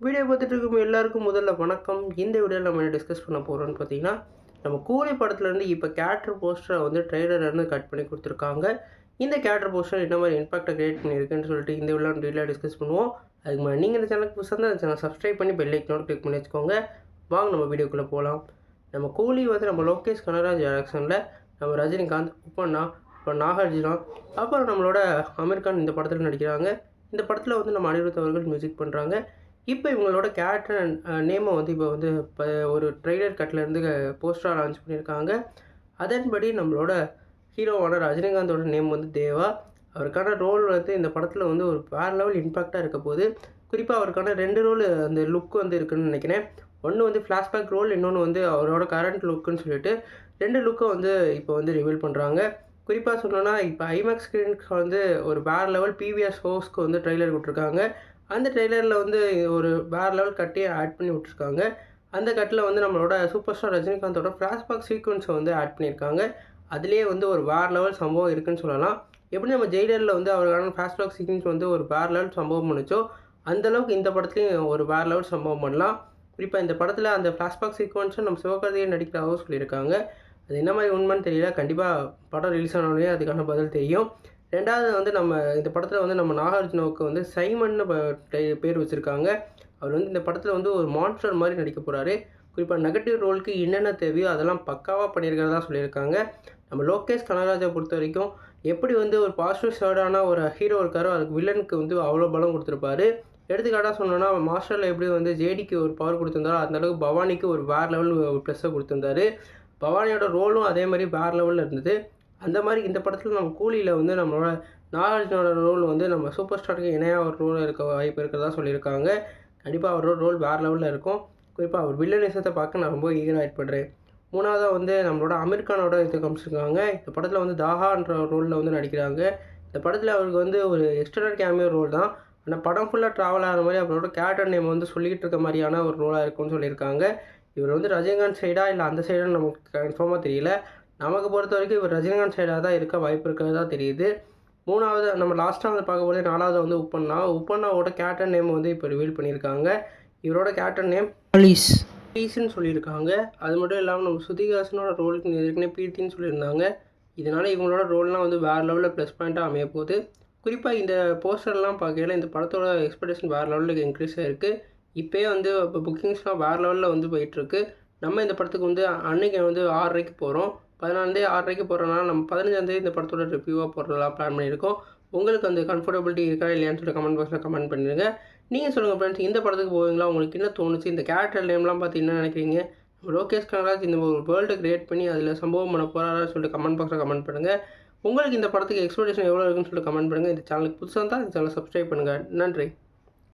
Video பார்த்துட்டு இருக்கும் எல்லாருக்கும் முதல்ல வணக்கம். இந்த வீடியோவில் நம்ம என்ன டிஸ்கஸ் பண்ண போகிறோம்னு பார்த்தீங்கன்னா, நம்ம கூலி படத்துலேருந்து இப்போ கேரக்டர் போஸ்டரை வந்து ட்ரெய்லர்லேருந்து கட் பண்ணி கொடுத்துருக்காங்க. இந்த கேரக்டர் போஸ்டர் என்ன மாதிரி இம்பாக்டை கிரியேட் பண்ணியிருக்குன்னு சொல்லிட்டு இந்த வீடியோவில் டீட்டெயிலாக டிஸ்கஸ் பண்ணுவோம். அதுக்கு முன்னாடி நீங்கள் இந்த சேனலுக்கு புதுசாக இருந்தால் அந்த சேனல் சப்ஸ்கிரைப் பண்ணி பெல் ஐக்கனோட கிளிக் பண்ணி வச்சுக்கோங்க. வாங்க நம்ம வீடியோக்குள்ளே போகலாம். நம்ம கூலி வந்து நம்ம லோகேஷ் கனகராஜ் டைரக்ஷனில் நம்ம ரஜினிகாந்த், உப்பண்ணா, அப்புறம் நாகார்ஜுனா, அப்புறம் நம்மளோட அமீர் கான் இந்த படத்தில் நடிக்கிறாங்க. இந்த படத்தில் வந்து நம்ம அனிருத் அவர்கள் மியூசிக் பண்ணுறாங்க. இப்போ இவங்களோட கேரக்டர் நேமை வந்து இப்போ வந்து இப்போ ஒரு ட்ரெய்லர் கட்லேருந்து போஸ்டராக லான்ச் பண்ணியிருக்காங்க. அதன்படி நம்மளோட ஹீரோவான ரஜினிகாந்தோட நேம் வந்து தேவா. அவருக்கான ரோல் வந்து இந்த படத்தில் வந்து ஒரு வேறு லெவல் இம்பாக்டாக இருக்க போது. குறிப்பாக அவருக்கான 2 ரோல் அந்த லுக் வந்து இருக்குதுன்னு நினைக்கிறேன். ஒன்று வந்து ஃப்ளாஷ்பேக் ரோல், இன்னொன்று வந்து அவரோட கரண்ட் லுக்குன்னு சொல்லிட்டு 2 லுக்கை வந்து இப்போ வந்து ரிவீல் பண்ணுறாங்க. குறிப்பாக சொல்லணும்னா இப்போ ஐமேக்ஸ் ஸ்க்ரீனுக்கு வந்து ஒரு வேறு லெவல் பிவிஆர் ஷோஸ்க்கு வந்து ட்ரெய்லர் விட்ருக்காங்க. அந்த ட்ரெய்லரில் வந்து ஒரு வேறு லெவல் கட்டே ஆட் பண்ணி விட்ருக்காங்க. அந்த கட்டில் வந்து நம்மளோட சூப்பர் ஸ்டார் ரஜினிகாந்தோட ஃப்ளாஷ்பேக் சீக்வன்ஸை வந்து ஆட் பண்ணியிருக்காங்க. அதிலே வந்து ஒரு வேறு லெவல் சம்பவம் இருக்குதுன்னு சொல்லலாம். எப்படி நம்ம ஜெயிலரில் வந்து அவருக்கான ஃப்ளாஷ்பேக் சீக்வன்ஸ் வந்து ஒரு வேறு லெவல் சம்பவம் பண்ணிச்சோ, அந்தளவுக்கு இந்த படத்துலையும் ஒரு வேறு லெவல் சம்பவம் பண்ணலாம். குறிப்பாக இந்த படத்தில் அந்த ஃப்ளாஷ்பேக் சீக்வன்ஸை நம்ம சிவகார்த்திகேயன் நடிக்கிறதாகவும் சொல்லியிருக்காங்க. அது என்ன மாதிரி உண்மைன்னு தெரியல. கண்டிப்பாக படம் ரிலீஸ் ஆனோடனே அதுக்கான பதில் தெரியும். 2வது வந்து நம்ம இந்த படத்தில் வந்து நம்ம நாகார்ஜுனாவுக்கு வந்து சைமன்னு பேர் வச்சுருக்காங்க. அவர் வந்து இந்த படத்தில் வந்து ஒரு மான்ஸ்டர் மாதிரி நடிக்க போகிறாரு. குறிப்பாக நெகட்டிவ் ரோலுக்கு என்னென்ன தேவையோ அதெல்லாம் பக்காவாக பண்ணியிருக்கிறதா சொல்லியிருக்காங்க. நம்ம லோகேஷ் கனகராஜை பொறுத்த வரைக்கும் எப்படி வந்து ஒரு பாசிட்டிவ் சைடான ஒரு ஹீரோ இருக்காரோ, அதுக்கு வில்லனுக்கு வந்து அவ்வளோ பலம் கொடுத்துருப்பாரு. எடுத்துக்காட்டாக சொன்னோன்னா மாஸ்டரில் எப்படி வந்து ஜேடிக்கு ஒரு பவர் கொடுத்துருந்தாரோ, அந்தளவுக்கு பவானிக்கு ஒரு வேறு லெவல் ப்ளஸ்ஸை கொடுத்துருந்தாரு. பவானியோட ரோலும் அதே மாதிரி வேறு லெவலில் இருந்தது. அந்த மாதிரி இந்த படத்தில் நம்ம கூலியில் வந்து நம்மளோட நாகார்ஜுனோட ரோல் வந்து நம்ம சூப்பர் ஸ்டாருக்கு இணையாக ஒரு ரோல் இருக்க வாய்ப்பு இருக்கிறதா சொல்லியிருக்காங்க. கண்டிப்பாக அவரோட ரோல் வேறு லெவலில் இருக்கும். குறிப்பாக அவர் வில்லனிசத்தை பார்க்க நான் ரொம்ப ஈகராக வெயிட் பண்ணுறேன். 3வதாக வந்து நம்மளோட அமீர் கானோட இது காமிச்சிருக்காங்க. இந்த படத்தில் வந்து தாஹான்ற ரோலில் வந்து நடிக்கிறாங்க. இந்த படத்தில் அவருக்கு வந்து ஒரு எக்ஸ்டர்னல் கேமியோ ரோல் தான். ஆனால் படம் ஃபுல்லாக ட்ராவல் ஆகிற மாதிரி அவரோட கேரக்டர் நேம் வந்து சொல்லிக்கிட்டு இருக்க மாதிரியான ஒரு ரோலாக இருக்கும்னு சொல்லியிருக்காங்க. இவர் வந்து ரஜினிகாந்த் சைடா இல்லை அந்த சைடான்னு நமக்கு கன்ஃபார்மாக தெரியல. நமக்கு பொறுத்த வரைக்கும் இவர் ரஜினிகாந்த் சைடாக தான் இருக்க வாய்ப்பு இருக்கிறதா தெரியுது. 3வது நம்ம லாஸ்ட்டாக வந்து பார்க்கும்போது 4வது வந்து உப்பண்ணாவோட கேரக்டர் நேம் வந்து இப்போ ரிவீல் பண்ணியிருக்காங்க. இவரோட கேரக்டர் நேம் ப்ளீஸ்ன்னு சொல்லியிருக்காங்க. அது மட்டும் இல்லாமல் நம்ம ஸ்ருதிஹாசனோட ரோலுக்கு ஏற்கனவே பீர்த்தின்னு சொல்லியிருந்தாங்க. இதனால் இவங்களோட ரோல்லாம் வந்து வேறு லெவலில் ப்ளஸ் பாயிண்ட்டாக அமைய போகுது. குறிப்பாக இந்த போஸ்டர்லாம் பார்க்கையில இந்த படத்தோட எக்ஸ்பெக்டேஷன் வேறு லெவலில் இன்க்ரீஸ் ஆகிருக்கு. இப்போயே வந்து இப்போ புக்கிங்ஸ்லாம் வேறு லெவலில் வந்து போயிட்டுருக்கு. நம்ம இந்த படத்துக்கு வந்து அன்றைக்கி வந்து 6:30க்கு போகிறோம். 14 6:30க்கு போகிறனால நம்ம 15 இந்த படத்தோட ரிவ்யூவாக போடுறதெல்லாம் பிளான் பண்ணியிருக்கோம். உங்களுக்கு அந்த கம்ஃபர்டபுலிட்டி இருக்கா இல்லையான்னு சொல்லிட்டு கமெண்ட் பாக்ஸில் கமெண்ட் பண்ணிடுங்க. நீங்கள் சொல்லுங்கள் ஃப்ரெண்ட்ஸ், இந்த படத்துக்கு போவீங்களா? உங்களுக்கு என்ன தோணுச்சு? இந்த கேரக்டர் நேம்லாம் பார்த்து என்ன நினைக்கிறீங்க? லோகேஷ் கனகராஜ் இந்த ஒரு வேர்ல்டு கிரியேட் பண்ணி அதில் சம்பவம் பண்ண போகிறாரான்னு சொல்லிட்டு கமெண்ட் பாக்ஸில் கமெண்ட் பண்ணுங்கள். உங்களுக்கு இந்த படத்துக்கு எக்ஸ்பெக்டேஷன் எவ்வளோ இருக்குன்னு சொல்லிட்டு கமெண்ட் பண்ணுங்கள். இந்த சேனலுக்கு புதுசாக இருந்தால் இந்த சேனலை சப்ஸ்கிரைப் பண்ணுங்கள். நன்றி.